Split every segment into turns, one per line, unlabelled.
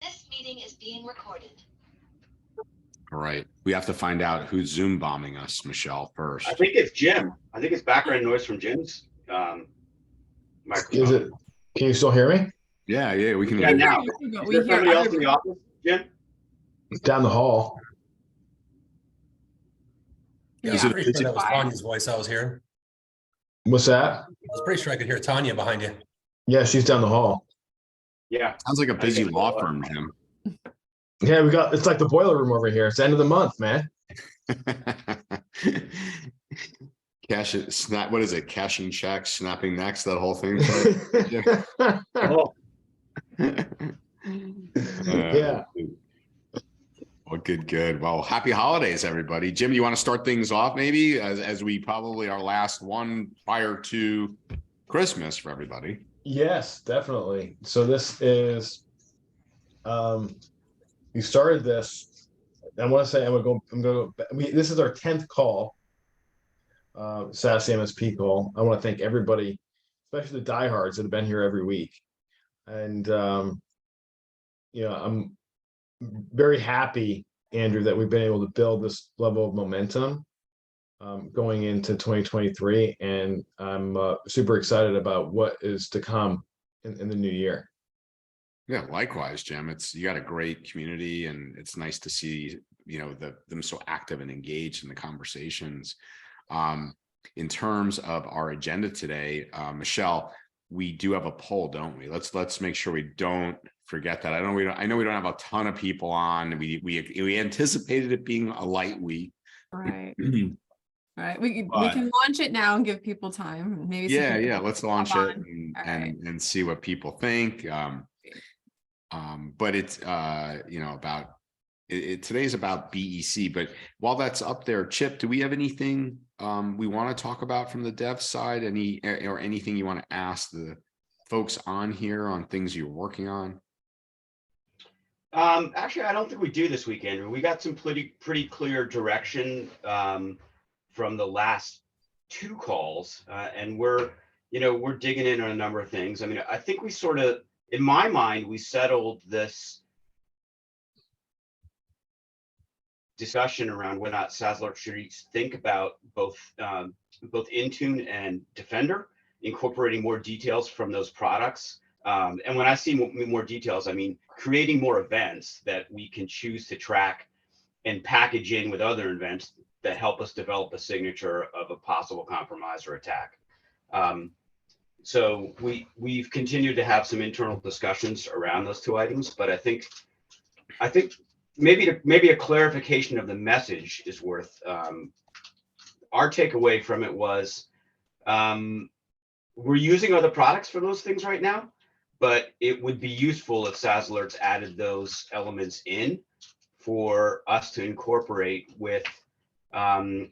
This meeting is being recorded.
All right. We have to find out who's Zoom bombing us, Michelle, first.
I think it's Jim. I think it's background noise from Jim's microphone.
Is it? Can you still hear me?
Yeah, we can.
Yeah, now.
We
Is there somebody else in the office, Jim?
It's down the hall.
Yeah,
Is
I was
it-
pretty sure that was Tanya's voice I was hearing.
What's that?
I was pretty sure I could hear Tanya behind you.
Yeah, she's down the hall.
Yeah.
Sounds like a busy law firm, Jim.
Yeah, it's like the boiler room over here. It's the end of the month, man.
Cash it, snap. What is it? Cashing checks, snapping necks, that whole thing.
Oh,
Yeah.
Well, good. Well, happy holidays, everybody. Jim, you want to start things off maybe as we probably our last one prior to Christmas for everybody.
Yes, definitely. So this is, we started this. I want to say this is our 10th call, SaaS y MSP Call. I want to thank everybody, especially the diehards that have been here every week. And, I'm very happy, Andrew, that we've been able to build this level of momentum going into 2023. And I'm super excited about what is to come in the new year.
Yeah, likewise, Jim. You got a great community, and it's nice to see them so active and engaged in the conversations. In terms of our agenda today, Michelle, we do have a poll, don't we? Let's make sure we don't forget that. I know we don't have a ton of people on. We anticipated it being a light week.
Right. Right. We can launch it now and give people time. Maybe.
Yeah. Let's launch it and see what people think. But it's about today's about BEC. But while that's up there, Chip, do we have anything we want to talk about from the dev side? Anything you want to ask the folks on here on things you're working on?
Actually, I don't think we do this weekend. We got some pretty clear direction from the last two calls, and we're digging in on a number of things. I mean, I think we sort of, in my mind, we settled this discussion around whether or not SaaS should think about both Intune and Defender, incorporating more details from those products. And when I see more details, I mean creating more events that we can choose to track and package in with other events that help us develop a signature of a possible compromise or attack. So we've continued to have some internal discussions around those two items, but I think maybe a clarification of the message is worth. Our takeaway from it was we're using other products for those things right now, but it would be useful if SaaS Alerts added those elements in for us to incorporate with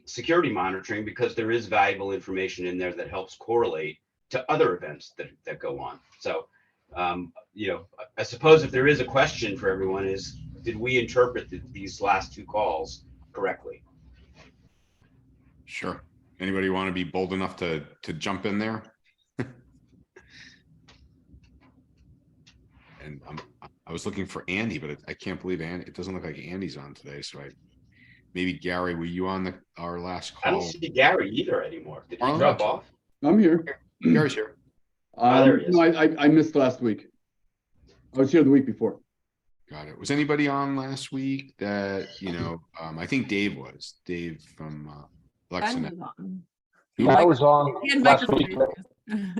security monitoring, because there is valuable information in there that helps correlate to other events that go on. So, I suppose if there is a question for everyone is, did we interpret these last two calls correctly?
Sure. Anybody want to be bold enough to jump in there? And I was looking for Andy, but I can't believe it doesn't look like Andy's on today. So maybe Gary, were you on our last call?
I don't see Gary either anymore. Did he drop off?
I'm here.
Gary's here.
There he is.
No, I missed last week. I was here the week before.
Got it. Was anybody on last week that, I think Dave from LexNet.
I was on last week.
Microphone.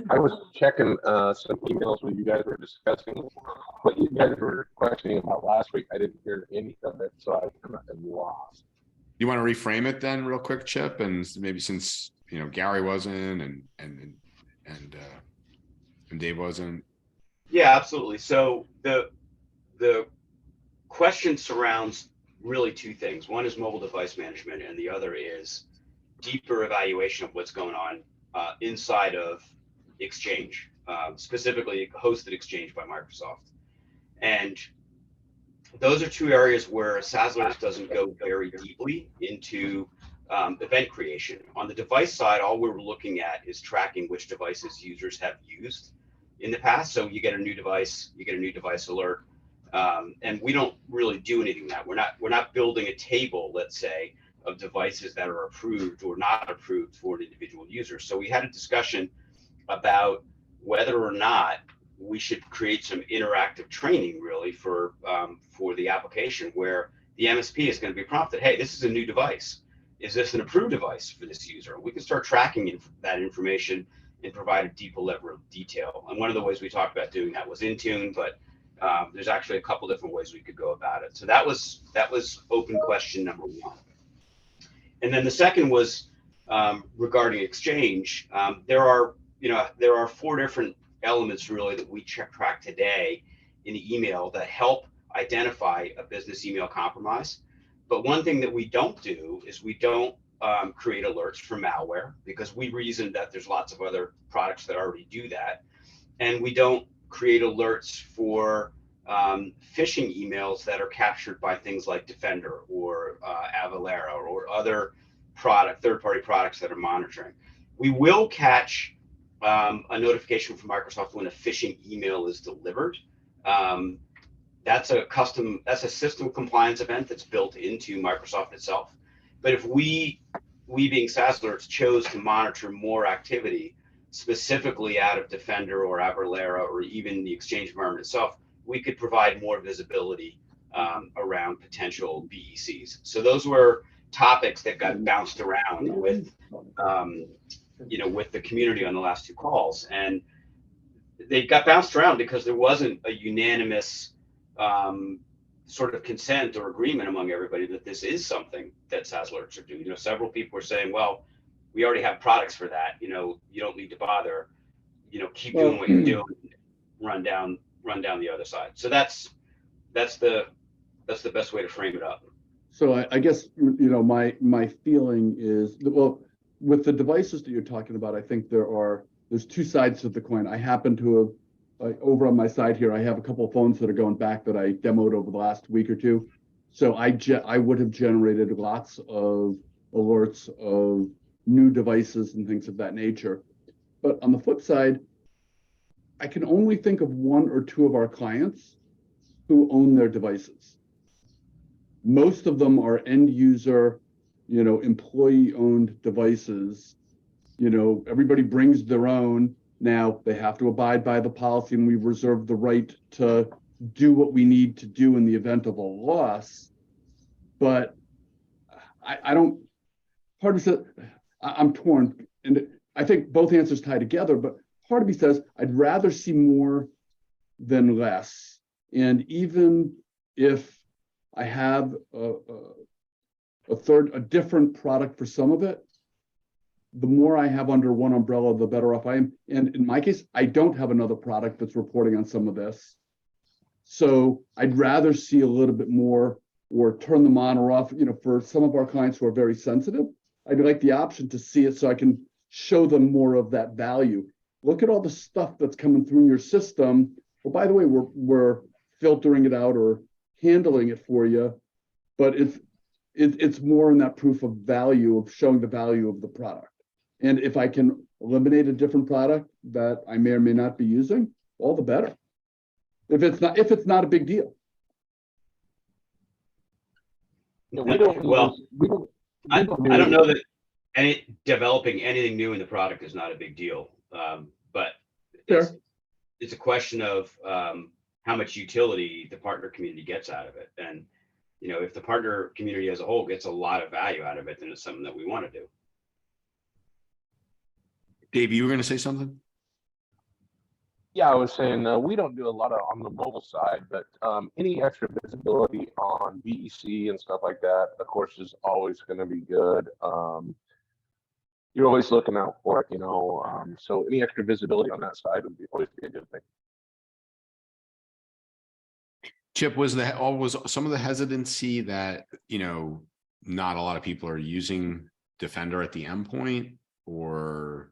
I was checking some emails where you guys were discussing what you guys were questioning about last week. I didn't hear any of it, so I kind of lost.
You want to reframe it then real quick, Chip? And maybe since, Gary wasn't and Dave wasn't.
Yeah, absolutely. So the question surrounds really two things. One is mobile device management, and the other is deeper evaluation of what's going on inside of Exchange, specifically hosted Exchange by Microsoft. And those are two areas where SaaS Alerts doesn't go very deeply into event creation. On the device side, all we're looking at is tracking which devices users have used in the past. So you get a new device, you get a new device alert. And we don't really do anything that we're not building a table, let's say, of devices that are approved or not approved for an individual user. So we had a discussion about whether or not we should create some interactive training really for the application where the MSP is going to be prompted, hey, this is a new device. Is this an approved device for this user? We can start tracking that information and provide a deeper level of detail. And one of the ways we talked about doing that was Intune, but there's actually a couple different ways we could go about it. So that was open question number one. And then the second was regarding Exchange. There are 4 different elements really that we track today in the email that help identify a business email compromise. But one thing that we don't do is we don't create alerts for malware, because we reason that there's lots of other products that already do that. And we don't create alerts for phishing emails that are captured by things like Defender or Avalara or other third-party products that are monitoring. We will catch a notification from Microsoft when a phishing email is delivered. That's a system compliance event that's built into Microsoft itself. But if we being SaaS Alerts chose to monitor more activity specifically out of Defender or Avalara or even the Exchange environment itself, we could provide more visibility around potential BECs. So those were topics that got bounced around with the community on the last 2 calls, and they got bounced around because there wasn't a unanimous sort of consent or agreement among everybody that this is something that SaaS Alerts should do. Several people were saying, well, we already have products for that. You don't need to bother. Keep doing what you're doing. Run down the other side. So that's the best way to frame it up.
So I guess, my feeling is that, well, with the devices that you're talking about, I think there's 2 sides to the coin. I happen to have, over on my side here, I have a couple of phones that are going back that I demoed over the last week or 2. So I would have generated lots of alerts of new devices and things of that nature. But on the flip side, I can only think of 1 or 2 of our clients who own their devices. Most of them are end user, employee owned devices. Everybody brings their own. Now they have to abide by the policy, and we reserve the right to do what we need to do in the event of a loss. But I don't, part of me says, I'm torn, and I think both answers tie together, but part of me says I'd rather see more than less. And even if I have a different product for some of it, the more I have under one umbrella, the better off I am. And in my case, I don't have another product that's reporting on some of this. So I'd rather see a little bit more, or turn them on or off. For some of our clients who are very sensitive, I'd like the option to see it so I can show them more of that value. Look at all the stuff that's coming through your system. Well, by the way, we're filtering it out or handling it for you, but it's more in that proof of value, of showing the value of the product. And if I can eliminate a different product that I may or may not be using, all the better. If it's not a big deal.
I don't know that developing anything new in the product is not a big deal, but it's a question of how much utility the partner community gets out of it. And if the partner community as a whole gets a lot of value out of it, then it's something that we want to do.
Dave, you were going to say something?
Yeah, I was saying we don't do a lot on the mobile side, but any extra visibility on BEC and stuff like that, of course, is always going to be good. You're always looking out for it, so any extra visibility on that side would always be a good thing.
Chip, was some of the hesitancy that, not a lot of people are using Defender at the endpoint, or,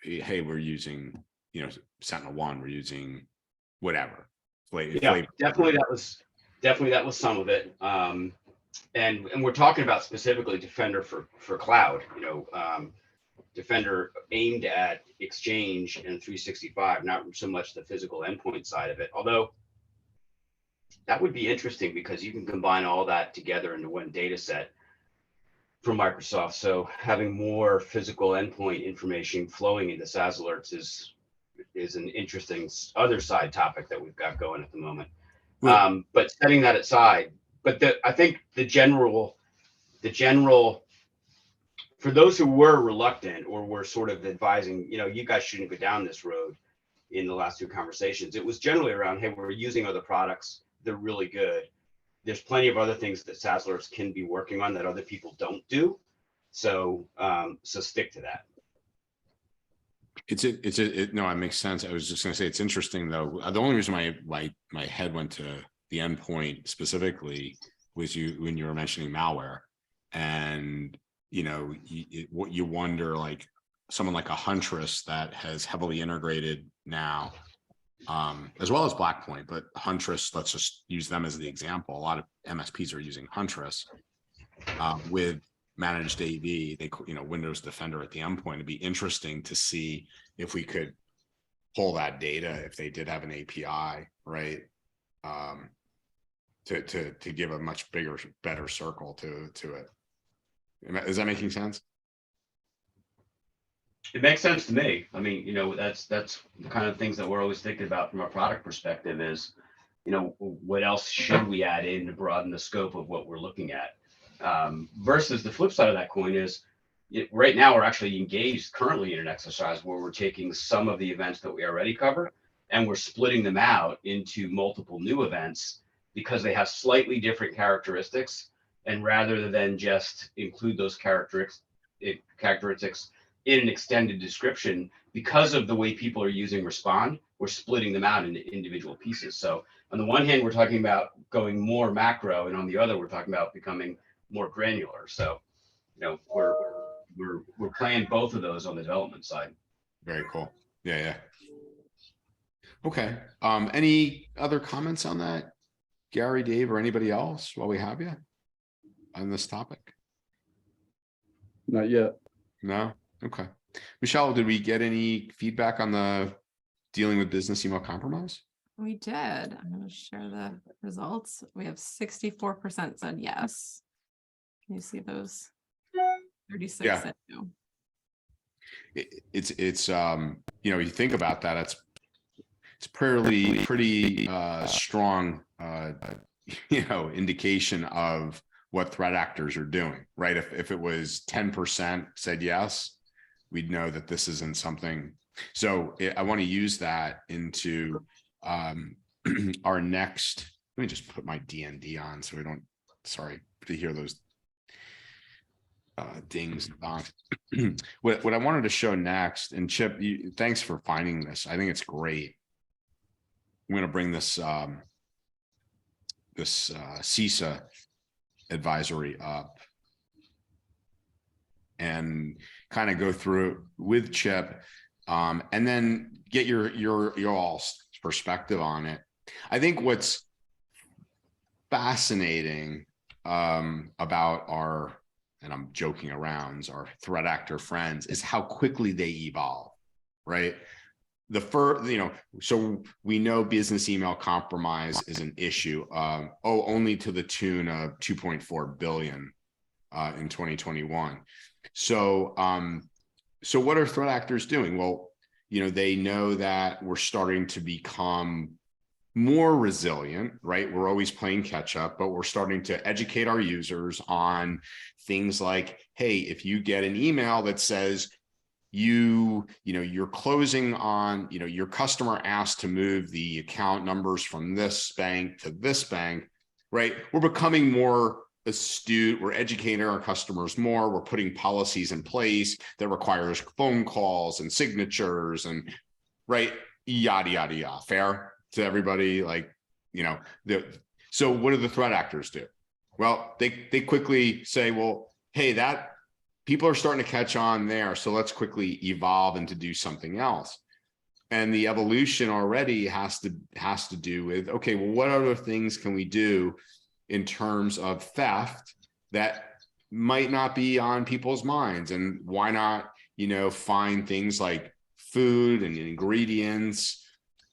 hey, we're using, SentinelOne, we're using whatever.
Definitely that was some of it. And we're talking about specifically Defender for cloud. Defender aimed at Exchange and 365, not so much the physical endpoint side of it. Although that would be interesting because you can combine all that together into one data set from Microsoft. So having more physical endpoint information flowing into SaaS alerts is an interesting other side topic that we've got going at the moment. But setting that aside, but I think the general, for those who were reluctant or were sort of advising, you guys shouldn't go down this road in the last two conversations, it was generally around, hey, we're using other products. They're really good. There's plenty of other things that SaaS alerts can be working on that other people don't do. So, so stick to that.
No, it makes sense. I was just going to say, it's interesting though. The only reason my head went to the endpoint specifically was when you were mentioning malware, and what you wonder, like someone like a Huntress that has heavily integrated now, as well as Blackpoint, but Huntress, let's just use them as the example. A lot of MSPs are using Huntress with managed AV, Windows Defender at the endpoint. It'd be interesting to see if we could pull that data, if they did have an API, right? To give a much better circle to it. Is that making sense?
It makes sense to me. I mean, that's the kind of things that we're always thinking about from a product perspective is, what else should we add in to broaden the scope of what we're looking at? Versus the flip side of that coin is, right now we're actually engaged currently in an exercise where we're taking some of the events that we already cover and we're splitting them out into multiple new events because they have slightly different characteristics. And rather than just include those characteristics in an extended description, because of the way people are using Respond, we're splitting them out into individual pieces. So on the one hand, we're talking about going more macro, and on the other, we're talking about becoming more granular. So, we're playing both of those on the development side.
Very cool. Yeah. Okay. Any other comments on that, Gary, Dave, or anybody else while we have you on this topic?
Not yet.
No. Okay. Michelle, did we get any feedback on the dealing with business email compromise?
We did. I'm going to share the results. We have 64% said yes. Can you see those? 36 said no.
It's you think about that, it's pretty strong indication of what threat actors are doing, right? If it was 10% said yes, we'd know that this isn't something. So I want to use that into our next. Let me just put my DND on so we don't. Sorry to hear those dings and donks. What I wanted to show next, and Chip, thanks for finding this. I think it's great. I'm going to bring this CISA advisory up and kind of go through it with Chip, and then get your all's perspective on it. I think what's fascinating about our, and I'm joking around, our threat actor friends, is how quickly they evolve, right? So we know business email compromise is an issue, only to the tune of 2.4 billion in 2021. So what are threat actors doing? Well, they know that we're starting to become more resilient, right? We're always playing catch up, but we're starting to educate our users on things like, hey, if you get an email that says you're closing on, your customer asked to move the account numbers from this bank to this bank, right? We're becoming more astute. We're educating our customers more. We're putting policies in place that requires phone calls and signatures and right, yada, yada, yada. Fair to everybody? So what do the threat actors do? Well, they quickly say, well, hey, that people are starting to catch on there. So let's quickly evolve and to do something else. And the evolution already has to do with, okay, well, what other things can we do in terms of theft that might not be on people's minds? And why not find things like food and ingredients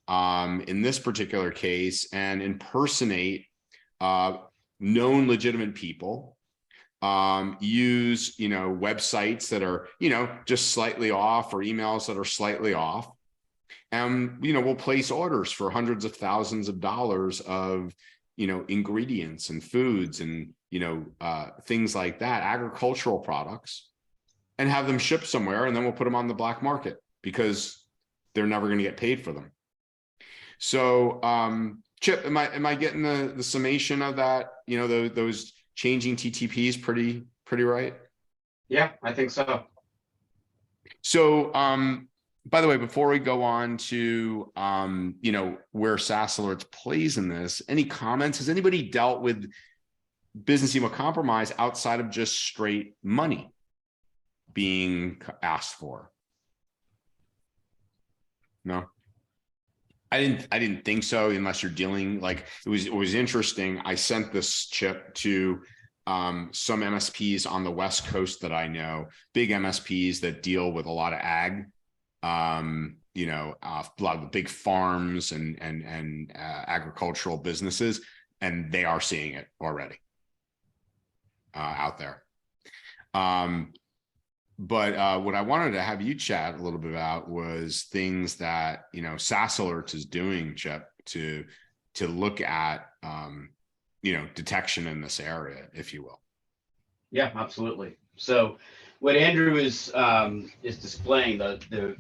in this particular case, and impersonate known legitimate people, use websites that are just slightly off, or emails that are slightly off, and we'll place orders for hundreds of thousands of dollars of ingredients and foods and things like that, agricultural products, and have them shipped somewhere, and then we'll put them on the black market because they're never going to get paid for them. So Chip, am I getting the summation of that, those changing TTPs pretty right?
Yeah, I think so.
So by the way, before we go on to where SaaS Alerts plays in this, any comments? Has anybody dealt with business email compromise outside of just straight money being asked for? No, I didn't think so, unless you're dealing, like, it was interesting. I sent this, Chip, to some MSPs on the West Coast that I know, big MSPs that deal with a lot of ag, a lot of the big farms and agricultural businesses, and they are seeing it already out there. But what I wanted to have you chat a little bit about was things that SaaS Alerts is doing, Chip, to look at detection in this area, if you will.
Yeah, absolutely. So what Andrew is displaying, the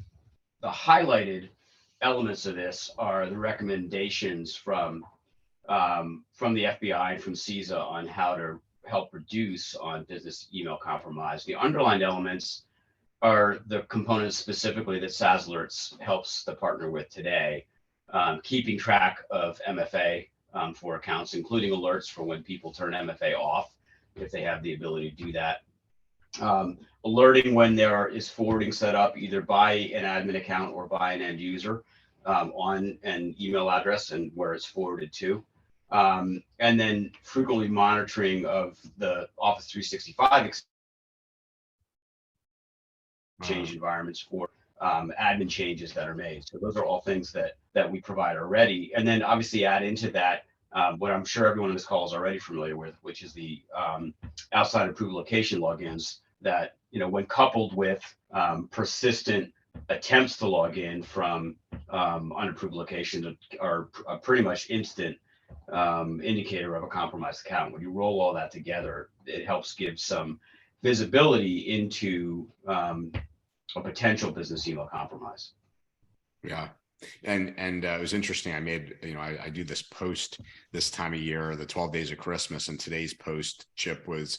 highlighted elements of this are the recommendations from the FBI and from CISA on how to help reduce on business email compromise. The underlined elements are the components specifically that SaaS Alerts helps the partner with today, keeping track of MFA for accounts, including alerts for when people turn MFA off, if they have the ability to do that. Alerting when there is forwarding set up either by an admin account or by an end user on an email address and where it's forwarded to. And then frequently monitoring of the Office 365 exchange environments for admin changes that are made. So those are all things that we provide already. And then obviously add into that what I'm sure everyone on this call is already familiar with, which is the outside approved location logins that, when coupled with persistent attempts to log in from unapproved locations are a pretty much instant indicator of a compromised account. When you roll all that together, it helps give some visibility into a potential business email compromise. Yeah.
And it was interesting. I made, I do this post this time of year, the 12 days of Christmas, and today's post, Chip, was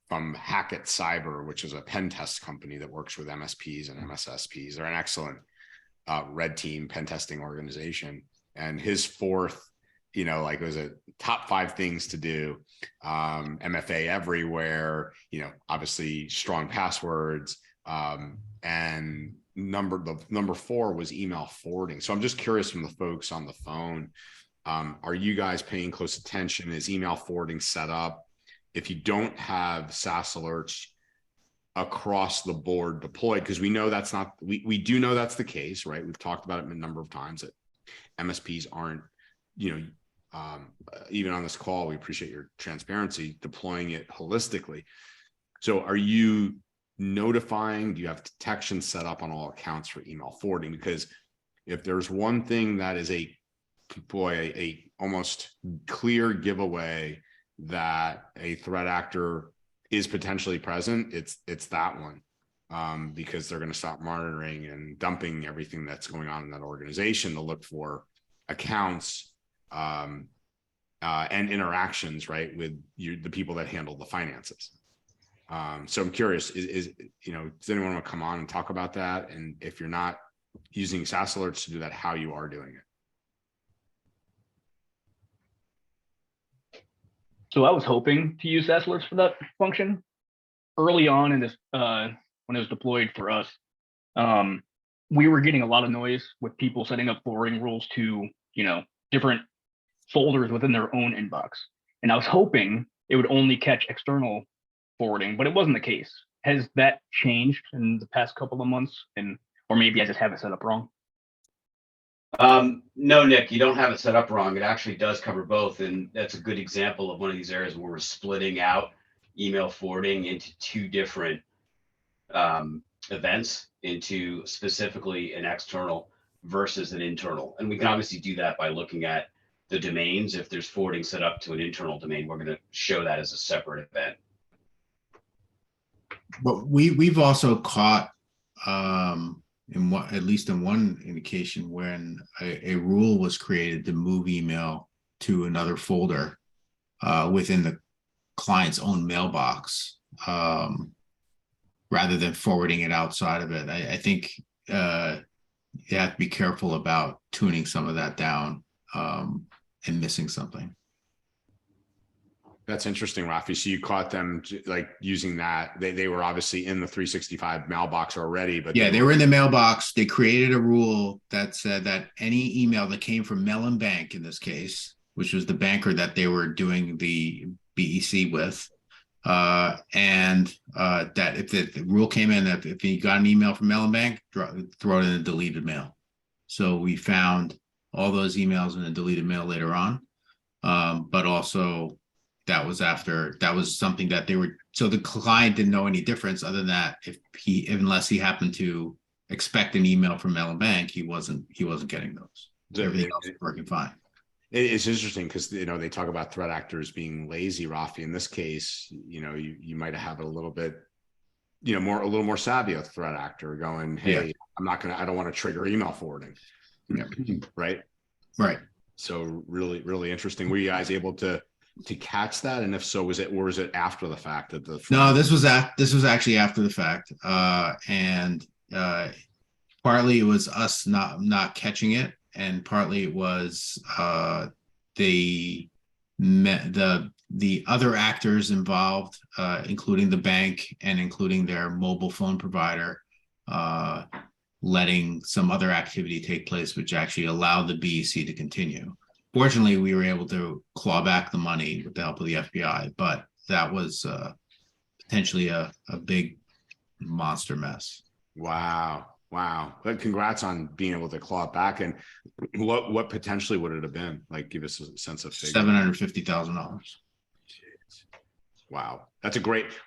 from Hackett Cyber, which is a pen test company that works with MSPs and MSSPs. They're an excellent red team pen testing organization. And his fourth, it was a top 5 things to do, MFA everywhere, obviously strong passwords, and number 4 was email forwarding. So I'm just curious from the folks on the phone, are you guys paying close attention? Is email forwarding set up? If you don't have SaaS Alerts across the board deployed, because we know that's not, we do know that's the case, right? We've talked about it a number of times that MSPs aren't, even on this call, we appreciate your transparency, deploying it holistically. So are you notifying, do you have detection set up on all accounts for email forwarding? Because if there's one thing that is a almost clear giveaway that a threat actor is potentially present, it's that one, because they're going to stop monitoring and dumping everything that's going on in that organization to look for accounts and interactions, right, with the people that handle the finances. So I'm curious, does anyone want to come on and talk about that? And if you're not using SaaS Alerts to do that, how you are doing it?
So I was hoping to use SaaS Alerts for that function early on in this, when it was deployed for us. We were getting a lot of noise with people setting up forwarding rules to, different folders within their own inbox. And I was hoping it would only catch external forwarding, but it wasn't the case. has that changed in the past couple of months? Or maybe I just have it set up wrong.
No, Nick, you don't have it set up wrong. It actually does cover both. And that's a good example of one of these areas where we're splitting out email forwarding into two different events, into specifically an external versus an internal. And we can obviously do that by looking at the domains. If there's forwarding set up to an internal domain, we're going to show that as a separate event.
But we've also caught at least in one indication when a rule was created to move email to another folder within the client's own mailbox rather than forwarding it outside of it. I think you have to be careful about tuning some of that down and missing something.
That's interesting, Rafi. So you caught them like using that. They were obviously in the 365 mailbox already, but
yeah, they were in the mailbox. They created a rule that said that any email that came from Mellon Bank, in this case, which was the banker that they were doing the BEC with, and that if the rule came in, if you got an email from Mellon Bank, throw it in a deleted mail. So we found all those emails in a deleted mail later on, but also that was something that they were, so the client didn't know any difference other than that unless he happened to expect an email from Mellon Bank, he wasn't getting those. So everything else was working fine.
It's interesting because, they talk about threat actors being lazy, Rafi. In this case, you might have it a little bit, a little more savvy, a threat actor going, hey, yeah. I don't want to trigger email forwarding. Yeah. Right. So really interesting. Were you guys able to catch that? And if so, was it after the fact that
No, this was actually after the fact. And partly it was us not catching it, and partly it was the other actors involved, including the bank and including their mobile phone provider, letting some other activity take place, which actually allowed the BEC to continue. Fortunately, we were able to claw back the money with the help of the FBI, but that was potentially a big monster mess.
Wow. But congrats on being able to claw it back. And what potentially would it have been? Like, give us a sense of
$750,000.
Wow.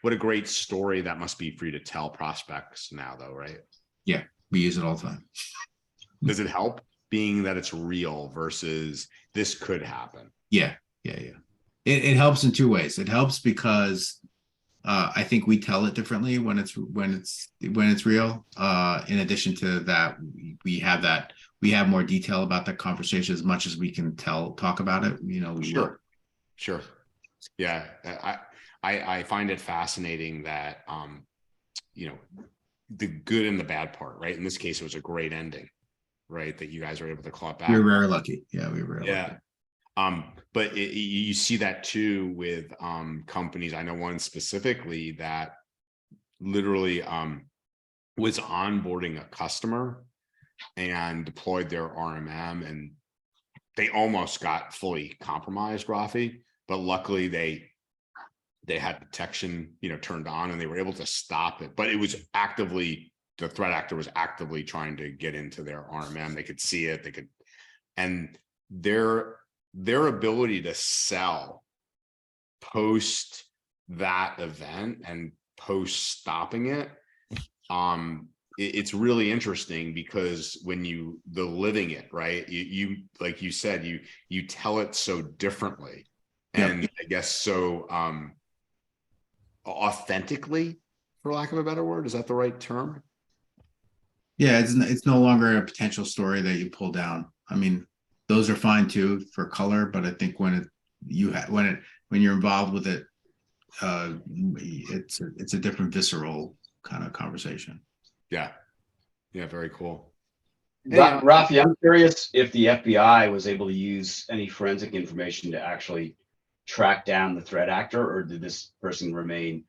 What a great story that must be for you to tell prospects now, though, right?
Yeah, we use it all the time.
Does it help being that it's real versus this could happen?
Yeah. It helps in two ways. It helps because I think we tell it differently when it's real. In addition to that, we have more detail about the conversation as much as we can talk about it.
Sure. Yeah. I find it fascinating that, the good and the bad part, right? In this case, it was a great ending, right? That you guys were able to claw it back.
We were very lucky. Yeah, we were.
Yeah. Lucky. But you see that too with companies. I know one specifically that literally was onboarding a customer and deployed their RMM, and they almost got fully compromised, Rafi. But luckily they had detection, turned on, and they were able to stop it. But it was the threat actor was actively trying to get into their RMM. They could see it. And their ability to sell post that event and post stopping it, it's really interesting because when the living it, right, you like you said, you tell it so differently, and I guess so authentically, for lack of a better word. Is that the right term?
Yeah, it's no longer a potential story that you pull down. I mean, those are fine too for color, but I think when you're involved with it, it's a different visceral kind of conversation.
Yeah, very cool.
Rafi, I'm curious if the FBI was able to use any forensic information to actually track down the threat actor, or did this person remain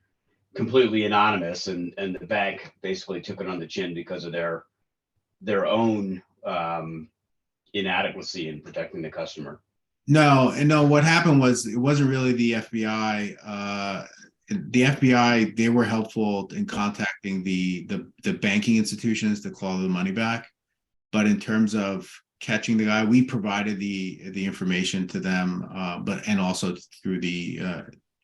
completely anonymous and the bank basically took it on the chin because of their own inadequacy in protecting the customer?
No, what happened was it wasn't really the FBI. the FBI, they were helpful in contacting the banking institutions to claw the money back. But in terms of catching the guy, we provided the information to them, and also through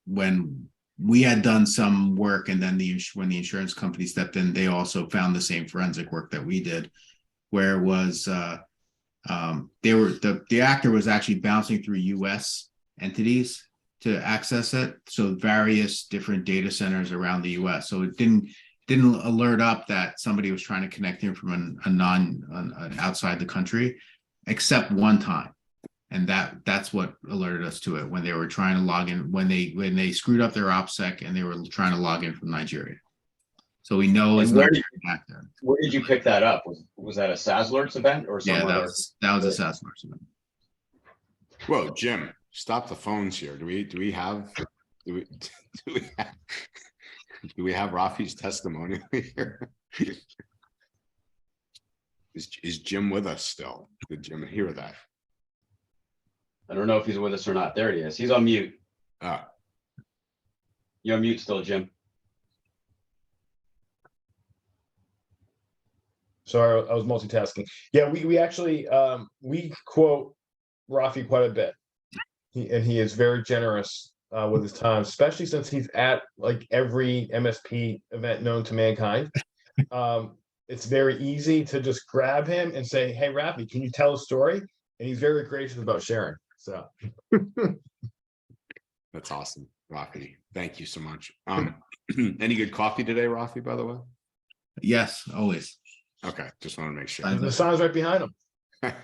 when we had done some work, and then when the insurance company stepped in, they also found the same forensic work that we did, where it was the actor was actually bouncing through U.S. entities to access it, so various different data centers around the U.S. So it didn't alert up that somebody was trying to connect him from an outside the country, except one time. And that's what alerted us to it, when they were trying to log in, when they screwed up their OPSEC and they were trying to log in from Nigeria. So we know it's not active.
Where did you pick that up? Was that a SaaS Alerts event or
Yeah,
somewhere?
that was a SaaS Alerts event.
Whoa, Jim, stop the phones here. Do we have Rafi's testimonial here? Is Jim with us still? Did Jim hear that?
I don't know if he's with us or not. There he is. He's on mute. You're on mute still, Jim.
Sorry, I was multitasking. Yeah, we actually we quote Rafi quite a bit. He is very generous with his time, especially since he's at like every MSP event known to mankind. It's very easy to just grab him and say, "Hey, Rafi, can you tell a story?" And he's very gracious about sharing. So
that's awesome, Rafi. Thank you so much. Any good coffee today, Rafi, by the way?
Yes, always.
Okay, just want to make sure.
the sign's right behind him.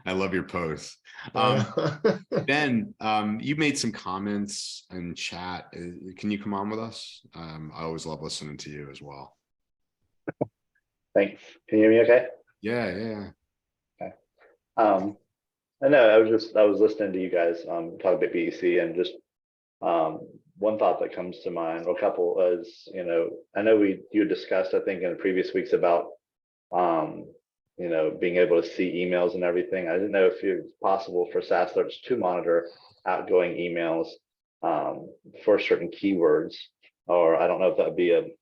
I love your pose. Ben, you made some comments in chat. Can you come on with us? I always love listening to you as well.
Thanks. Can you hear me okay?
Yeah.
Okay. I know I was listening to you guys talk about BEC, and just one thought that comes to mind, or a couple, is, I know you discussed, I think, in previous weeks about being able to see emails and everything. I didn't know if it's possible for SaaS Alerts to monitor outgoing emails for certain keywords, or I don't know if that would be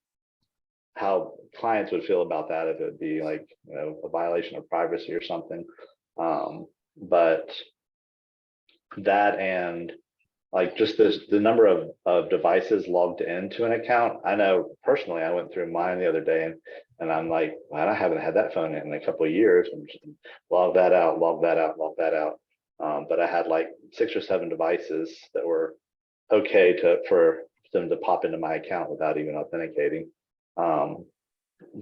how clients would feel about that, if it would be like, a violation of privacy or something. But that, and like just the number of devices logged into an account. I know personally, I went through mine the other day, and I'm like, I haven't had that phone in a couple of years. And just log that out. But I had like 6 or 7 devices that were okay for them to pop into my account without even authenticating.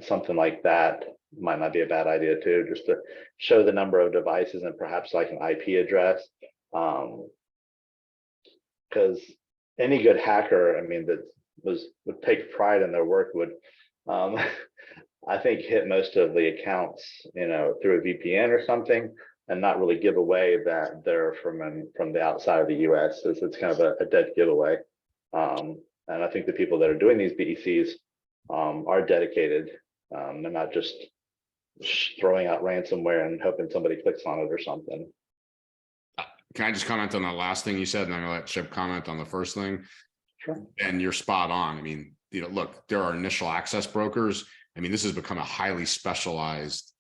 Something like that might not be a bad idea too, just to show the number of devices and perhaps like an IP address. Because any good hacker, that would take pride in their work, would I think hit most of the accounts, through a VPN or something, and not really give away that they're from the outside of the US. It's kind of a dead giveaway. And I think the people that are doing these BECs are dedicated. They're not just throwing out ransomware and hoping somebody clicks on it or something.
Can I just comment on the last thing you said, and then I'm gonna let Chip comment on the first thing?
Sure.
And you're spot on. Look, there are initial access brokers. This has become a highly specialized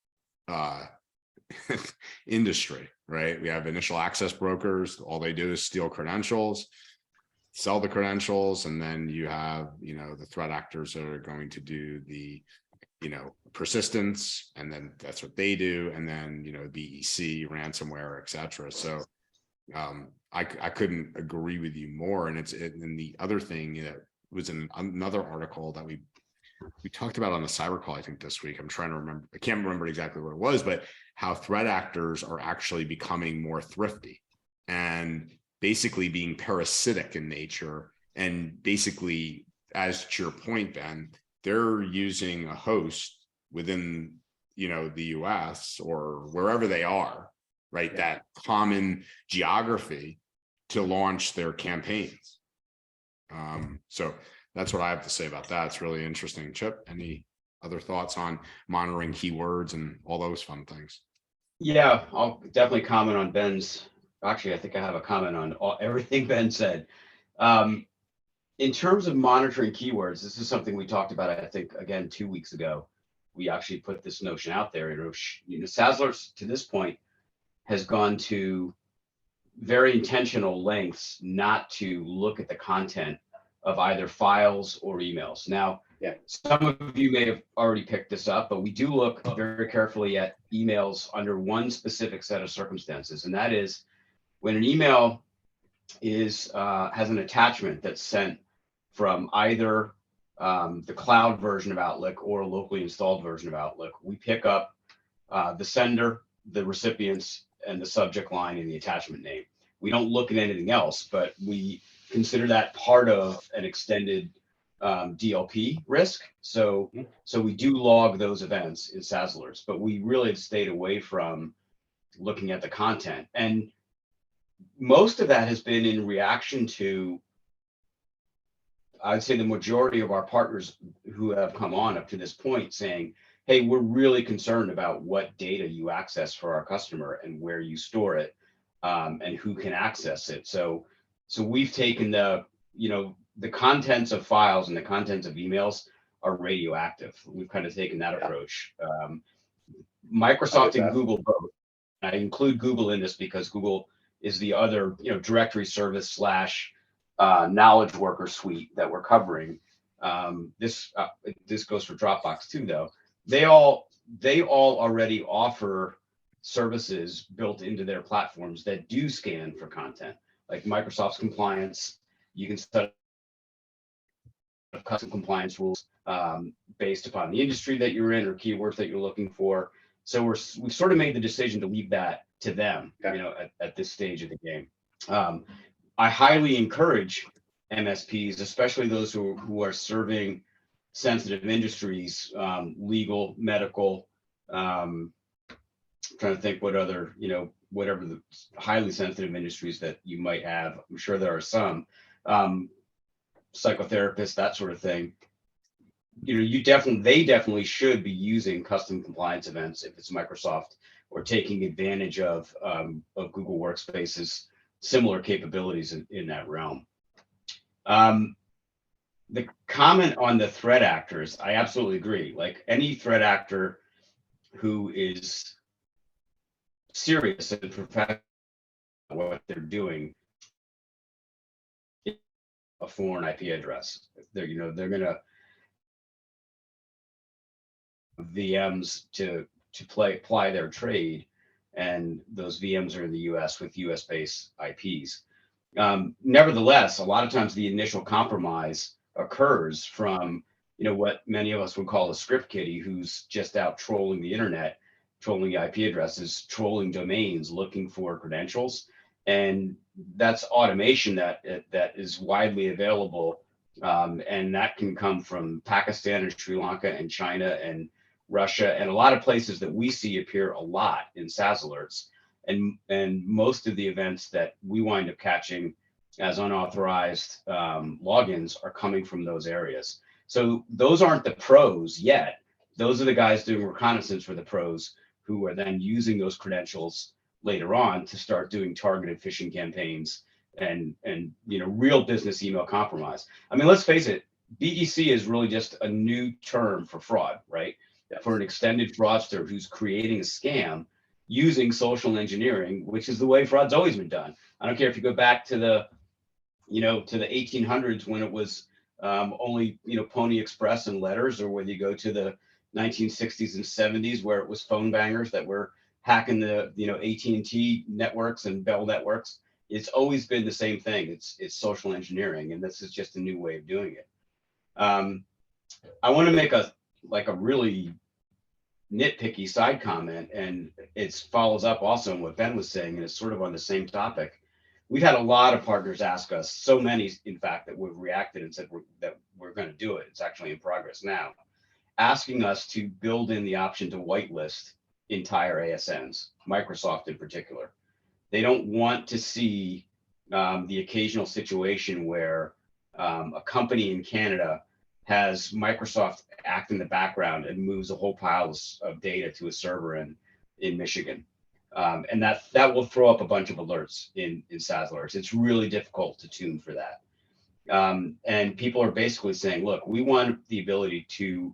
industry, right? We have initial access brokers. All they do is steal credentials, sell the credentials, and then you have, the threat actors that are going to do the, persistence, and then that's what they do, and then, BEC, ransomware, etc. So I couldn't agree with you more. And and the other thing that was in another article that we talked about on the cyber call, I think this week, I'm trying to remember, I can't remember exactly what it was, but how threat actors are actually becoming more thrifty and basically being parasitic in nature. And basically, as to your point, Ben, they're using a host within, the US or wherever they are, right? Yeah. That common geography to launch their campaigns. So that's what I have to say about that. It's really interesting. Chip, any other thoughts on monitoring keywords and all those fun things?
Yeah, I'll definitely comment on Ben's. Actually, I think I have a comment on everything Ben said. In terms of monitoring keywords, this is something we talked about, I think, again, 2 weeks ago. We actually put this notion out there. SaaS Alerts to this point has gone to very intentional lengths not to look at the content of either files or emails. Now, some of you may have already picked this up, but we do look very carefully at emails under one specific set of circumstances, and that is when an email is has an attachment that's sent from either the cloud version of Outlook or a locally installed version of Outlook. We pick up the sender, the recipients, and the subject line and the attachment name. We don't look at anything else, but we consider that part of an extended DLP risk. So we do log those events in SaaS Alerts, but we really have stayed away from looking at the content. And most of that has been in reaction to, I'd say, the majority of our partners who have come on up to this point saying, hey, we're really concerned about what data you access for our customer and where you store it, and who can access it. So we've taken the contents of files and the contents of emails are radioactive. We've kind of taken that approach. Microsoft and Google both. I include Google in this because Google is the other, directory service / knowledge worker suite that we're covering. This goes for Dropbox too, though. They all already offer services built into their platforms that do scan for content, like Microsoft's compliance. You can set up custom compliance rules based upon the industry that you're in or keywords that you're looking for. So we've sort of made the decision to leave that to them, at this stage of the game. I highly encourage MSPs, especially those who are serving sensitive industries, legal, medical, trying to think what other, whatever the highly sensitive industries that you might have. I'm sure there are some, psychotherapists, that sort of thing. They definitely should be using custom compliance events if it's Microsoft, or taking advantage of Google Workspace's similar capabilities in that realm. The comment on the threat actors, I absolutely agree. Like any threat actor who is serious and professional about what they're doing, a foreign IP address. They're gonna VMs to apply their trade, and those VMs are in the US with US based IPs. Nevertheless, a lot of times the initial compromise occurs from what many of us would call a script kiddie, who's just out trolling the internet, trolling the IP addresses, trolling domains, looking for credentials. And that's automation that is widely available, and that can come from Pakistan and Sri Lanka and China and Russia and a lot of places that we see appear a lot in SaaS Alerts. And most of the events that we wind up catching as unauthorized logins are coming from those areas. So those aren't the pros yet. Those are the guys doing reconnaissance for the pros, who are then using those credentials later on to start doing targeted phishing campaigns and real business email compromise. I mean, let's face it, BEC is really just a new term for fraud, right? For an extended fraudster who's creating a scam using social engineering, which is the way fraud's always been done. I don't care if you go back to the 1800s when it was only Pony Express and letters, or whether you go to the 1960s and 70s where it was phone bangers that were hacking the AT&T networks and Bell networks. It's always been the same thing. It's social engineering, and this is just a new way of doing it. I want to make a really nitpicky side comment, and it follows up also on what Ben was saying, and it's sort of on the same topic. We've had a lot of partners ask us, so many, in fact, that we've reacted and said that we're going to do it. It's actually in progress now, asking us to build in the option to whitelist entire ASNs, Microsoft in particular. They don't want to see the occasional situation where a company in Canada has Microsoft act in the background and moves a whole pile of data to a server in Michigan. And that will throw up a bunch of alerts in SaaS Alerts. It's really difficult to tune for that. And people are basically saying, look, we want the ability to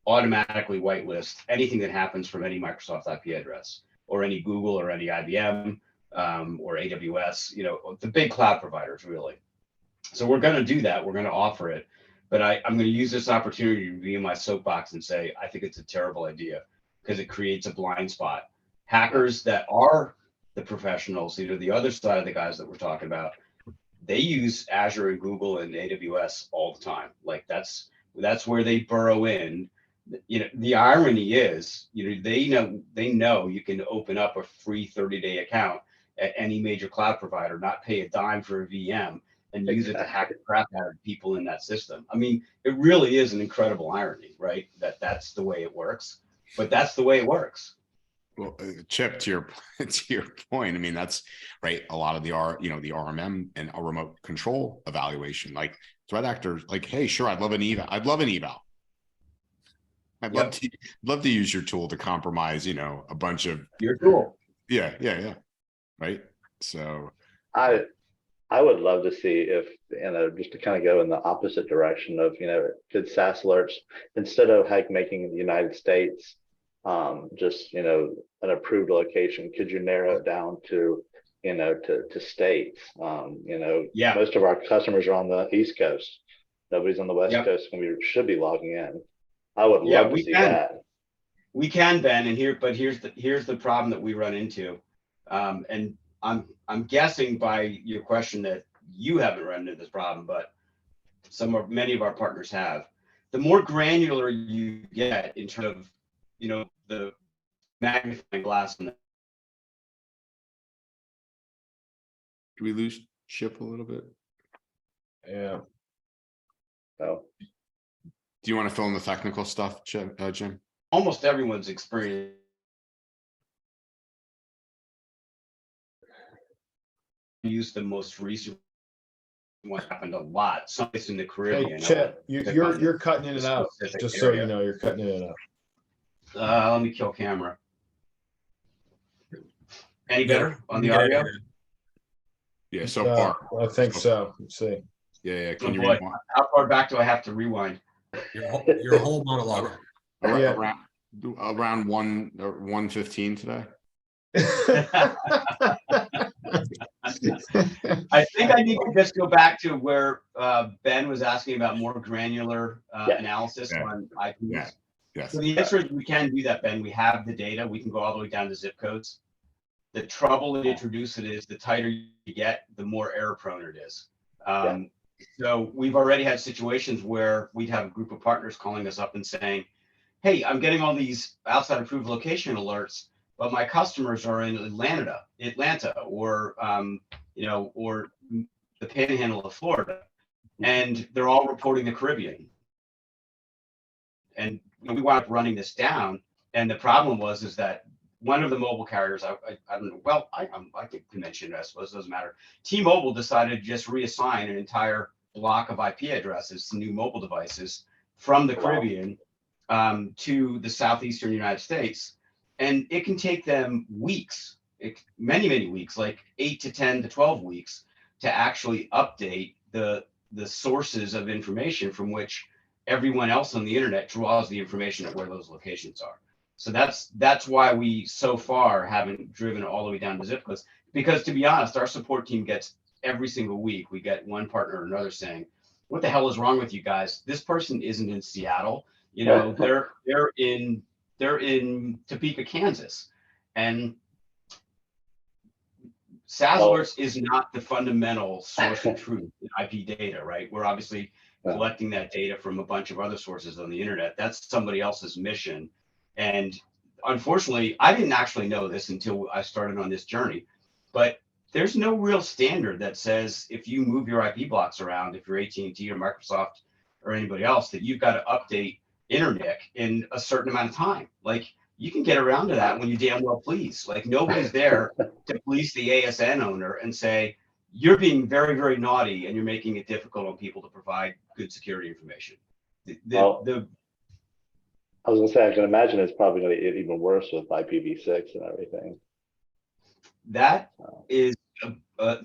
automatically whitelist anything that happens from any Microsoft IP address or any Google or any IBM or AWS, the big cloud providers, really. So we're going to do that. We're going to offer it. But I'm going to use this opportunity to be in my soapbox and say, I think it's a terrible idea because it creates a blind spot. Hackers that are the professionals, the other side of the guys that we're talking about, they use Azure and Google and AWS all the time. Like that's where they burrow in. The irony is, they know you can open up a free 30-day account at any major cloud provider, not pay a dime for a VM, and use it to hack the crap out of people in that system. I mean, it really is an incredible irony, right? That's the way it works, but that's the way it works.
Well, Chip, to your point, I mean, that's right. A lot of the RMM and a remote control evaluation, like threat actors, like, hey, sure, I'd love an eval. I'd love an eval. I'd love to use your tool to compromise, a bunch of
your tool.
Yeah. Right. So
I would love to see if, just to kind of go in the opposite direction of, could SaaS alerts, instead of making the United States just, an approved location, could you narrow it down to, to states? Most of our customers are on the East Coast. Nobody's on the West Coast, and we should be logging in. I would love to see that.
We can, Ben, but here's the problem that we run into. And I'm guessing by your question that you haven't run into this problem, but many of our partners have. The more granular you get in terms of, the magnifying glass.
Did we lose Chip a little bit?
Yeah.
Oh.
Do you want to fill in the technical stuff, Jim?
Almost everyone's experience. Use the most recent one happened a lot. Someplace in the Caribbean.
Hey, Chip, you're cutting in and out. Just so you know, you're cutting in and out.
Let me kill camera. Any better on the audio?
Yeah, so far.
I think so. Let's see.
Yeah. Can you rewind?
How far back do I have to rewind?
Your whole monologue.
Around 1:15 today.
I think I need to just go back to where Ben was asking about more granular analysis on IPs.
Yes.
So the answer is we can do that, Ben. We have the data. We can go all the way down to zip codes. The trouble to introduce it is the tighter you get, the more error prone it is. So we've already had situations where we'd have a group of partners calling us up and saying, hey, I'm getting all these outside approved location alerts, but my customers are in Atlanta, or or the Panhandle of Florida, and they're all reporting the Caribbean. And we wound up running this down, and the problem is that one of the mobile carriers, I don't know. Well, I can mention it. I suppose it doesn't matter. T-Mobile decided to just reassign an entire block of IP addresses to new mobile devices from the Caribbean to the southeastern United States. And it can take them weeks, many weeks, like 8 to 10 to 12 weeks, to actually update the sources of information from which everyone else on the internet draws the information of where those locations are. So that's why we so far haven't driven all the way down to zip codes, because to be honest, our support team gets every single week, we get one partner or another saying, what the hell is wrong with you guys? This person isn't in Seattle. They're in Topeka, Kansas. And SaaS alerts is not the fundamental source of truth in IP data, right? We're obviously collecting that data from a bunch of other sources on the internet. That's somebody else's mission. And unfortunately, I didn't actually know this until I started on this journey, but there's no real standard that says if you move your IP blocks around, if you're AT&T or Microsoft or anybody else, that you've got to update internet in a certain amount of time. Like, you can get around to that when you damn well please. Like, nobody's there to police the ASN owner and say, you're being very, very naughty and you're making it difficult on people to provide good security information.
I was gonna say, I can imagine it's probably gonna get even worse with IPv6 and everything.
That is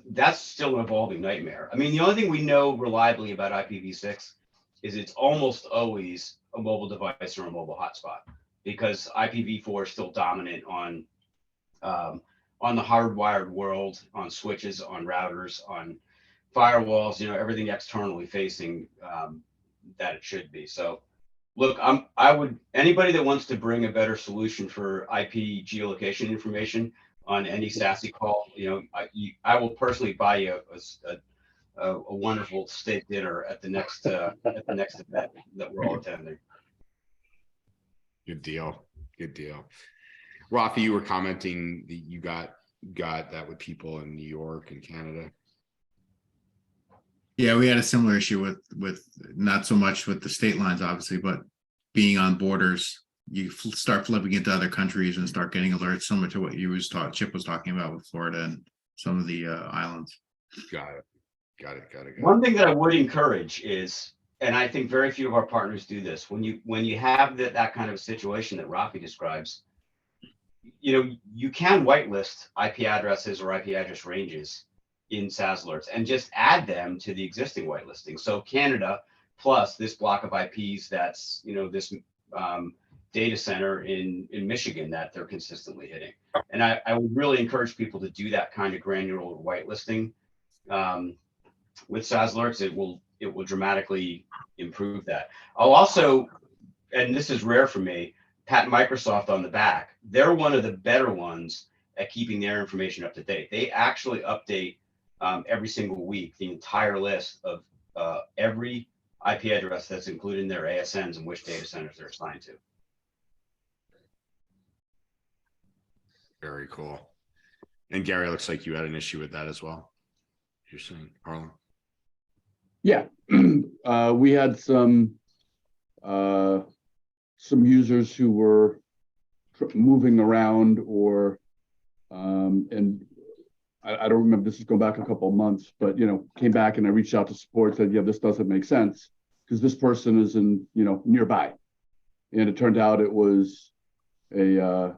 that's still an evolving nightmare. I mean, the only thing we know reliably about IPv6 is it's almost always a mobile device or a mobile hotspot, because IPv4 is still dominant on the hardwired world, on switches, on routers, on firewalls, everything externally facing that it should be. So look, anybody that wants to bring a better solution for IP geolocation information on any SaaS call, I will personally buy you a wonderful steak dinner at the next event that we're all attending.
Good deal. Good deal. Rafi, you were commenting that you got that with people in New York and Canada.
Yeah, we had a similar issue with not so much with the state lines, obviously, but being on borders. You start flipping into other countries and start getting alerts, similar to what Chip was talking about with Florida and some of the islands.
Got it.
One thing that I would encourage is, and I think very few of our partners do this, when you have that kind of a situation that Rafi describes, you can whitelist IP addresses or IP address ranges in SaaS alerts and just add them to the existing whitelisting. So Canada plus this block of IPs that's this data center in Michigan that they're consistently hitting. And I would really encourage people to do that kind of granular whitelisting with SaaS alerts. It will dramatically improve that. I'll also, and this is rare for me, pat Microsoft on the back. They're one of the better ones at keeping their information up to date. They actually update every single week the entire list of every IP address that's included in their ASNs and which data centers they're assigned to.
Very cool. And Gary, it looks like you had an issue with that as well. You're saying, Harlan?
Yeah, we had some users who were moving around, or and I don't remember, this is going back a couple of months, but came back and I reached out to support, said, yeah, this doesn't make sense because this person is in nearby, and it turned out it was a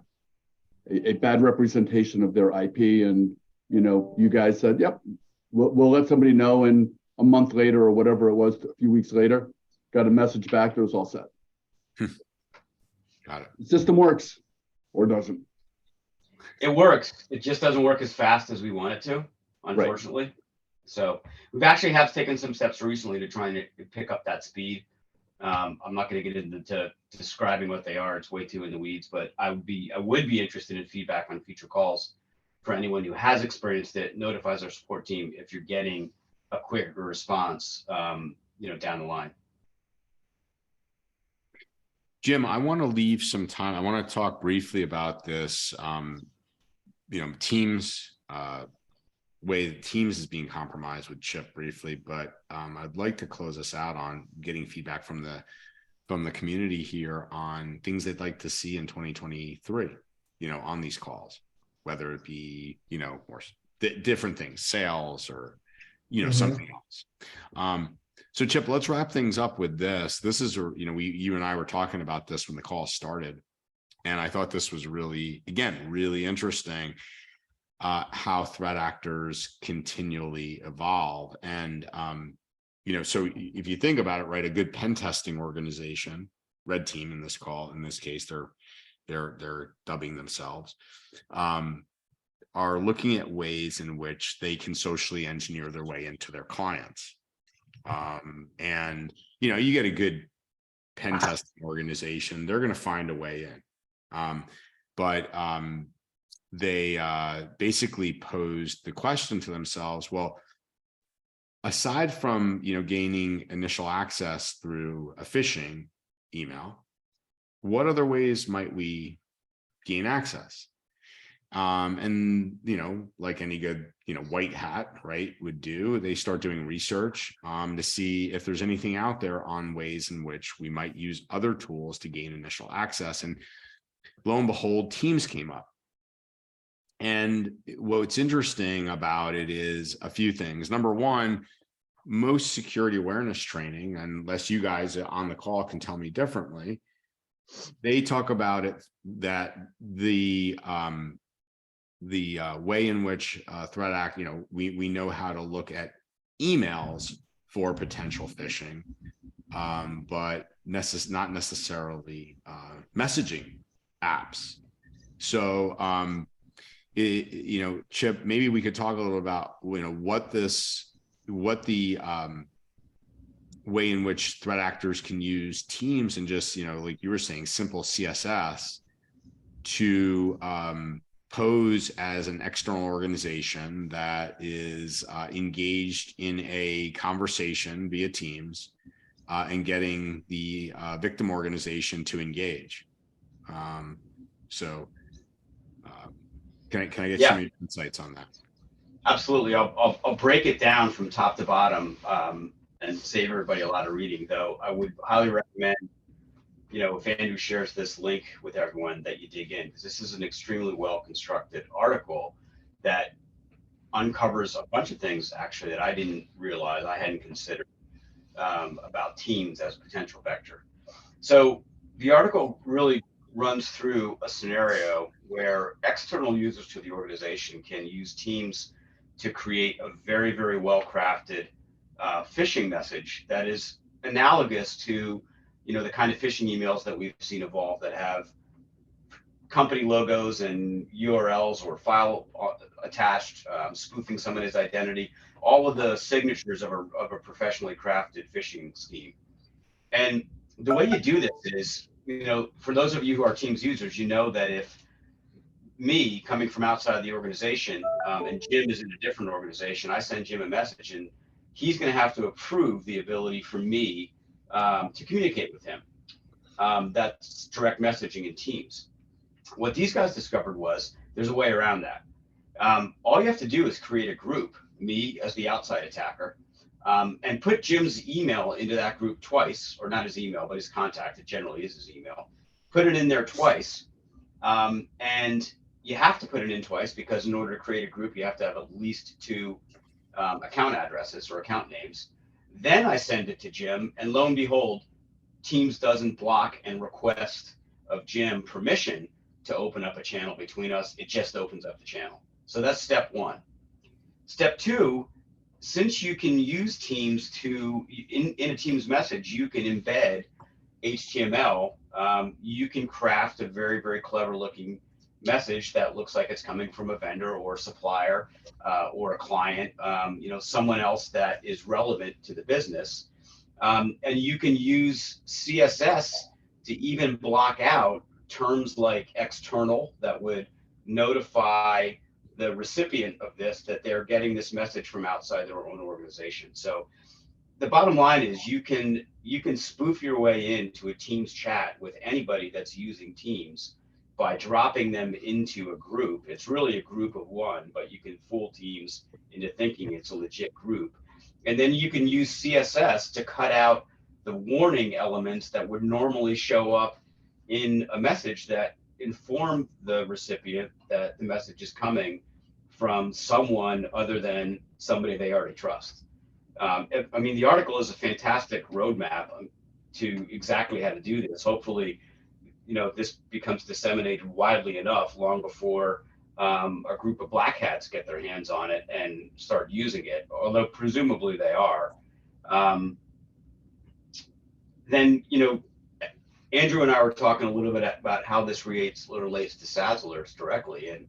bad representation of their IP, and you guys said, yep, we'll let somebody know, and a month later or whatever it was, a few weeks later, got a message back that was all set.
Got it.
The system works or doesn't.
It works. It just doesn't work as fast as we want it to, unfortunately. Right. So we've actually have taken some steps recently to try and pick up that speed. I'm not going to get into describing what they are. It's way too in the weeds, but I would be interested in feedback on future calls for anyone who has experienced it. Notifies our support team if you're getting a quicker response, down the line.
Jim, I want to leave some time. I want to talk briefly about this, Teams, way that Teams is being compromised with Chip briefly, but I'd like to close us out on getting feedback from the community here on things they'd like to see in 2023, on these calls, whether it be, more different things, sales or, something else. So Chip, let's wrap things up with this. This is, you and I were talking about this when the call started, and I thought this was really interesting, how threat actors continually evolve. And, so if you think about it, right, a good pen testing organization, Red Team in this case, they're dubbing themselves, are looking at ways in which they can socially engineer their way into their clients. And you get a good pen testing organization, they're going to find a way in. But they basically posed the question to themselves, well, aside from gaining initial access through a phishing email, what other ways might we gain access? And like any good white hat, right, would do, they start doing research to see if there's anything out there on ways in which we might use other tools to gain initial access. And lo and behold, Teams came up. And what's interesting about it is a few things. Number one, most security awareness training, unless you guys on the call can tell me differently, they talk about it that the the way in which threat act, we know how to look at emails for potential phishing, but not necessarily messaging apps. So, Chip, maybe we could talk a little about, what the way in which threat actors can use Teams and just, like you were saying, simple CSS to pose as an external organization that is engaged in a conversation via Teams and getting the victim organization to engage. Can I get some of your insights on that?
Absolutely. I'll break it down from top to bottom and save everybody a lot of reading, though. I would highly recommend, if Andrew shares this link with everyone, that you dig in, because this is an extremely well constructed article that uncovers a bunch of things actually that I didn't realize, I hadn't considered about Teams as a potential vector. So the article really runs through a scenario where external users to the organization can use Teams to create a very, very well crafted phishing message that is analogous to, the kind of phishing emails that we've seen evolve that have company logos and URLs or file attached, spoofing somebody's identity, all of the signatures of a professionally crafted phishing scheme. And the way you do this is, for those of you who are Teams users, that if me coming from outside the organization and Jim is in a different organization, I send Jim a message and he's going to have to approve the ability for me to communicate with him. That's direct messaging in Teams. What these guys discovered was there's a way around that. All you have to do is create a group, me as the outside attacker, and put Jim's email into that group twice, or not his email, but his contact. It generally is his email. Put it in there twice. And you have to put it in twice because in order to create a group, you have to have at least 2 account addresses or account names. Then I send it to Jim, and lo and behold, Teams doesn't block and request of Jim permission to open up a channel between us. It just opens up the channel. So that's step 1. Step 2, since you can use Teams to, in a Teams message, you can embed HTML. You can craft a very, very clever looking message that looks like it's coming from a vendor or a supplier or a client, someone else that is relevant to the business. And you can use CSS to even block out terms like external that would notify the recipient of this that they're getting this message from outside their own organization. So the bottom line is you can spoof your way into a Teams chat with anybody that's using Teams by dropping them into a group. It's really a group of 1, but you can fool Teams into thinking it's a legit group. And then you can use CSS to cut out the warning elements that would normally show up in a message that inform the recipient that the message is coming from someone other than somebody they already trust. The article is a fantastic roadmap to exactly how to do this. Hopefully, this becomes disseminated widely enough long before a group of black hats get their hands on it and start using it, although presumably they are. Then, Andrew and I were talking a little bit about how this relates to SaaS alerts directly. And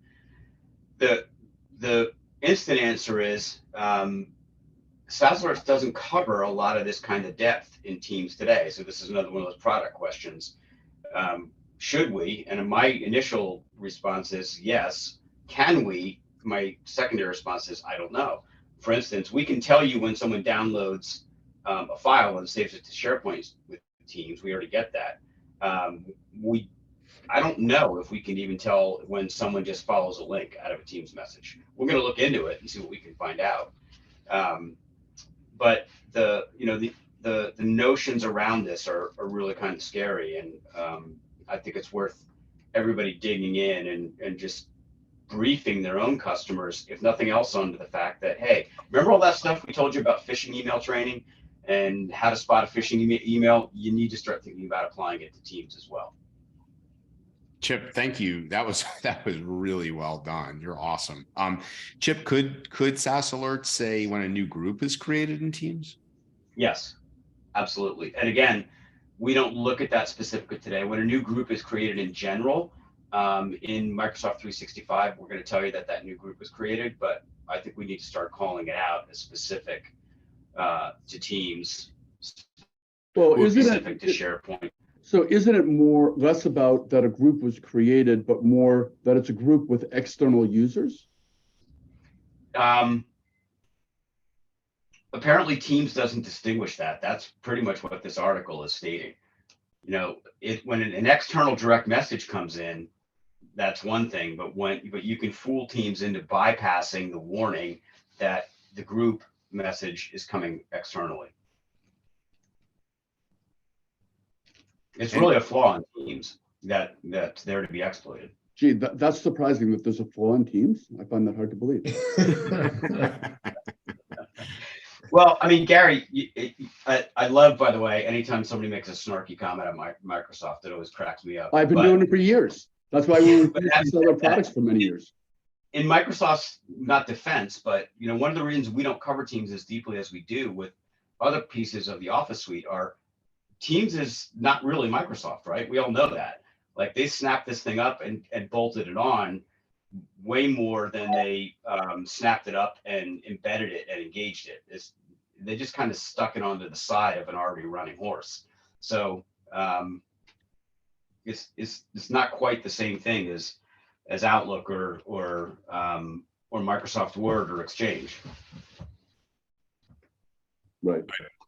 the instant answer is SaaS alerts doesn't cover a lot of this kind of depth in Teams today. So this is another one of those product questions. Should we? And my initial response is yes. Can we? My secondary response is I don't know. For instance, we can tell you when someone downloads a file and saves it to SharePoint with Teams. We already get that. I don't know if we can even tell when someone just follows a link out of a Teams message. We're going to look into it and see what we can find out. But the notions around this are really kind of scary, and I think it's worth everybody digging in and just briefing their own customers, if nothing else, onto the fact that, hey, remember all that stuff we told you about phishing email training and how to spot a phishing email? You need to start thinking about applying it to Teams as well.
Chip, thank you. That was really well done. You're awesome. Chip, could SaaS alerts say when a new group is created in Teams?
Yes, absolutely. And again, we don't look at that specifically today. When a new group is created in general, in Microsoft 365, we're going to tell you that new group was created, but I think we need to start calling it out as specific to Teams,
Well,
or
isn't
specific
it,
to SharePoint.
so isn't it more, less about that a group was created, but more that it's a group with external users?
Apparently Teams doesn't distinguish that. That's pretty much what this article is stating. You know, when an external direct message comes in, that's one thing, but you can fool Teams into bypassing the warning that the group message is coming externally. It's really a flaw in Teams that's there to be exploited.
Gee, that's surprising that there's a flaw in Teams. I find that hard to believe.
Well, I mean, Gary, I love, by the way, anytime somebody makes a snarky comment on Microsoft, it always cracks me up.
I've been doing it for years. That's why we sell their products for many years.
In Microsoft's, not defense, but you know, one of the reasons we don't cover Teams as deeply as we do with other pieces of the Office suite are Teams is not really Microsoft, right? We all know that. Like they snapped this thing up and bolted it on way more than they snapped it up and embedded it and engaged it. They just kind of stuck it onto the side of an already running horse. So it's not quite the same thing as Outlook or Microsoft Word or Exchange.
Right.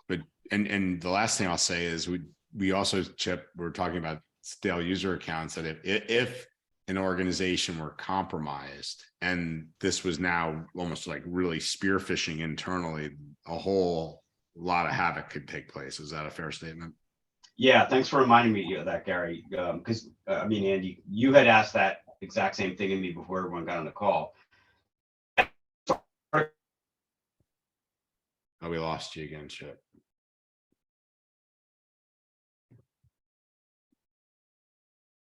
But and the last thing I'll say is we also, Chip, we're talking about stale user accounts, that if an organization were compromised and this was now almost like really spear phishing internally, a whole lot of havoc could take place. Is that a fair statement?
Yeah, thanks for reminding me of that, Gary. Because I mean, Andy, you had asked that exact same thing of me before everyone got on the call.
Oh, we lost you again, Chip.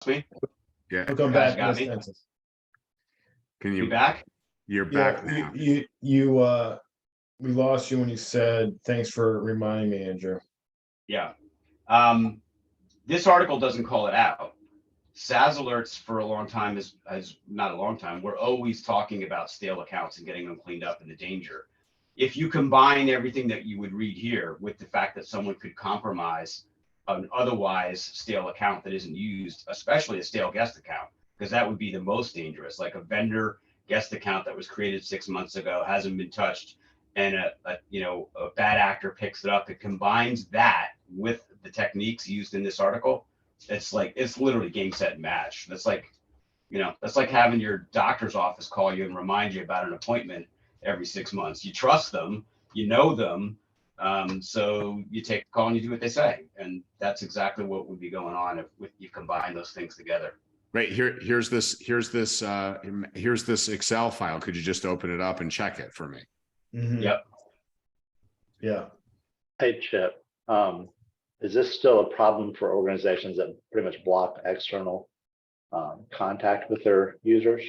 Me?
Yeah.
We'll come
Guys
back.
got
Miss
me?
Francis.
Can
You
you
back?
You're back now.
We lost you when you said, thanks for reminding me, Andrew.
Yeah. This article doesn't call it out. SaaS alerts for a long time is not a long time. We're always talking about stale accounts and getting them cleaned up and the danger. If you combine everything that you would read here with the fact that someone could compromise an otherwise stale account that isn't used, especially a stale guest account, because that would be the most dangerous, like a vendor guest account that was created 6 months ago, hasn't been touched, and a bad actor picks it up. It combines that with the techniques used in this article. It's literally game, set, and match. That's like having your doctor's office call you and remind you about an appointment every 6 months. You trust them, you know them, so you take the call and you do what they say. And that's exactly what would be going on if you combine those things together.
Right, here's this Excel file. Could you just open it up and check it for me?
Mhm.
Yep.
Yeah.
Hey, Chip, is this still a problem for organizations that pretty much block external contact with their users?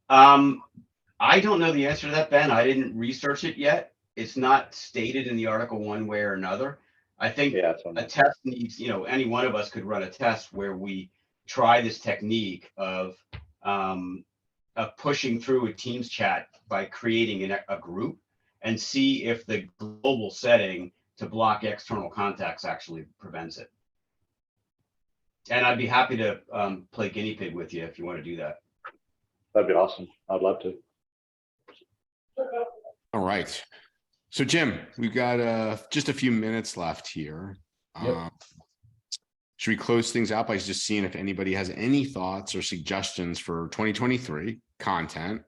I don't know the answer to that, Ben. I didn't research it yet. It's not stated in the article one way or another. I think a test needs, any one of us could run a test where we try this technique of pushing through a Teams chat by creating a group and see if the global setting to block external contacts actually prevents it. And I'd be happy to play guinea pig with you if you want to do that.
That'd be awesome. I'd love to.
All right. So Jim, we've got just a few minutes left here.
Yep.
Should we close things out by just seeing if anybody has any thoughts or suggestions for 2023 content?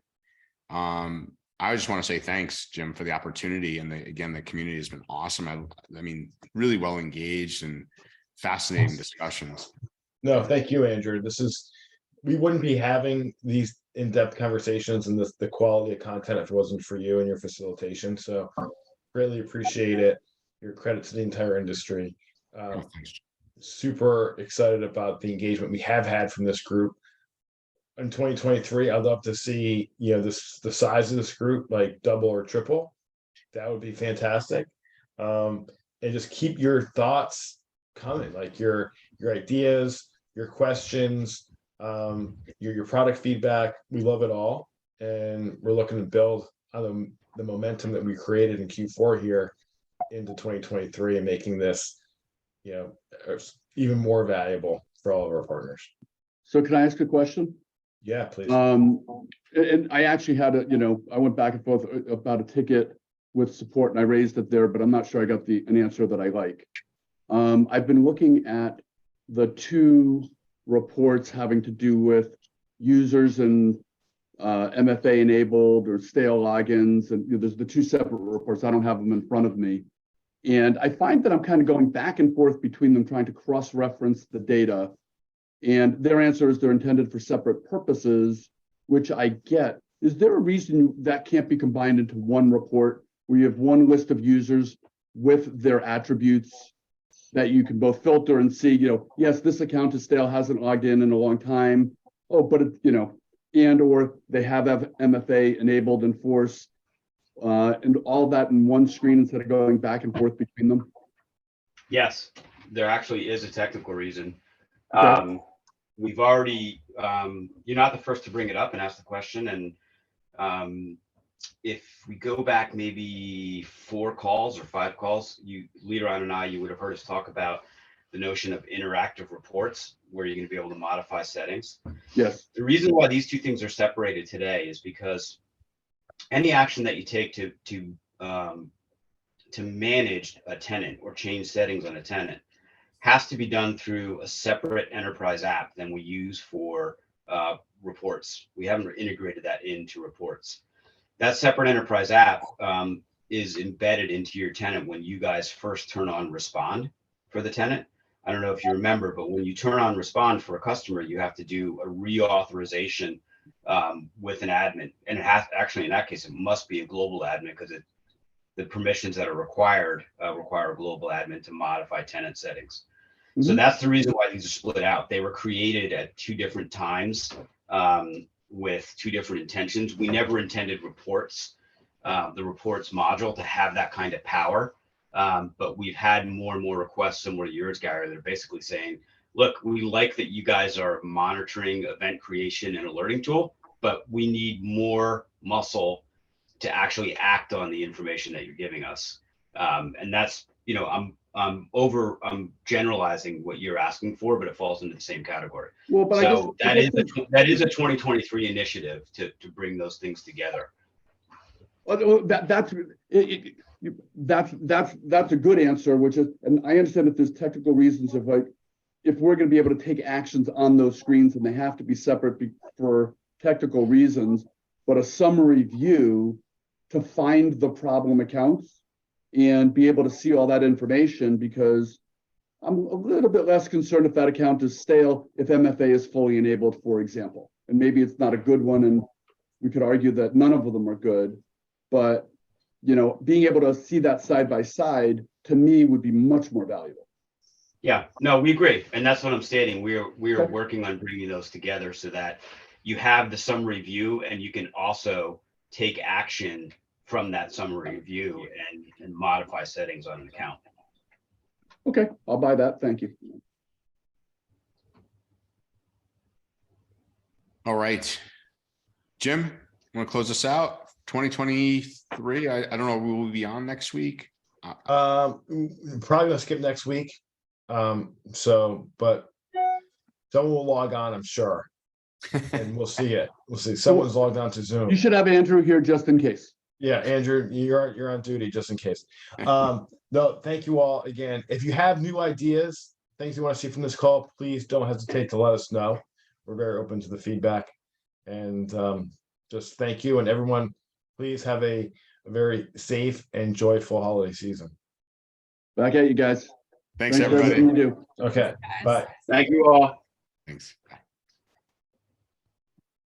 I just want to say thanks, Jim, for the opportunity. And again, the community has been awesome. I mean, really well engaged and fascinating discussions.
No, thank you, Andrew. We wouldn't be having these in-depth conversations and the quality of content if it wasn't for you and your facilitation. So greatly appreciate it. Your credit to the entire industry.
Thanks.
super excited about the engagement we have had from this group. In 2023, I'd love to see, the size of this group like double or triple. That would be fantastic. And just keep your thoughts coming, like your ideas, your questions, your product feedback. We love it all, and we're looking to build on the momentum that we created in Q4 here into 2023 and making this, even more valuable for all of our partners.
So can I ask a question?
Yeah, please.
And I actually had I went back and forth about a ticket with support, and I raised it there, but I'm not sure I got an answer that I like. I've been looking at the two reports having to do with users and MFA enabled or stale logins, and there's the two separate reports. I don't have them in front of me. And I find that I'm kind of going back and forth between them, trying to cross-reference the data. And their answer is they're intended for separate purposes, which I get. Is there a reason that can't be combined into one report where you have one list of users with their attributes that you can both filter and see, yes, this account is stale, hasn't logged in a long time. Oh, but and or they have MFA enabled in force, and all that in one screen instead of going back and forth between them?
Yes, there actually is a technical reason.
Okay.
We've already, you're not the first to bring it up and ask the question. And if we go back maybe 4 calls or 5 calls, Leaderon and you would have heard us talk about the notion of interactive reports, where you're going to be able to modify settings.
Yes.
The reason why these two things are separated today is because any action that you take to manage a tenant or change settings on a tenant has to be done through a separate enterprise app than we use for reports. We haven't integrated that into reports. That separate enterprise app is embedded into your tenant when you guys first turn on respond for the tenant. I don't know if you remember, but when you turn on respond for a customer, you have to do a reauthorization with an admin. And it has, actually, in that case, it must be a global admin, because the permissions that are required require a global admin to modify tenant settings. Mm-hmm. So that's the reason why these are split out. They were created at 2 different times with 2 different intentions. We never intended reports, the reports module, to have that kind of power. But we've had more and more requests similar to yours, Gary, that are basically saying, look, we like that you guys are monitoring event creation and alerting tool, but we need more muscle to actually act on the information that you're giving us. And that's, I'm generalizing what you're asking for, but it falls into the same category. Well, but so that is a 2023 initiative to bring those things together.
Well, that's a good answer, which is, and I understand that there's technical reasons of like, if we're going to be able to take actions on those screens, and they have to be separate for technical reasons, but a summary view to find the problem accounts and be able to see all that information, because I'm a little bit less concerned if that account is stale, if MFA is fully enabled, for example. And maybe it's not a good one, and we could argue that none of them are good, but being able to see that side by side, to me, would be much more valuable.
Yeah, no, we agree. And that's what I'm stating. We are working on bringing those together so that you have the summary view, and you can also take action from that summary view and modify settings on an account.
Okay, I'll buy that. Thank you.
All right. Jim, want to close us out? 2023, I don't know, will we be on next week?
Probably gonna skip next week. But someone will log on, I'm sure. And we'll see it. We'll see. Someone's logged on to Zoom.
You should have Andrew here just in case.
Yeah, Andrew, you're on duty just in case. No, thank you all again. If you have new ideas, things you want to see from this call, please don't hesitate to let us know. We're very open to the feedback. And just thank you, and everyone, please have a very safe and joyful holiday season.
Back at you guys.
Thanks everybody.
You do.
Okay, bye.
Thank you all.
Thanks. Bye.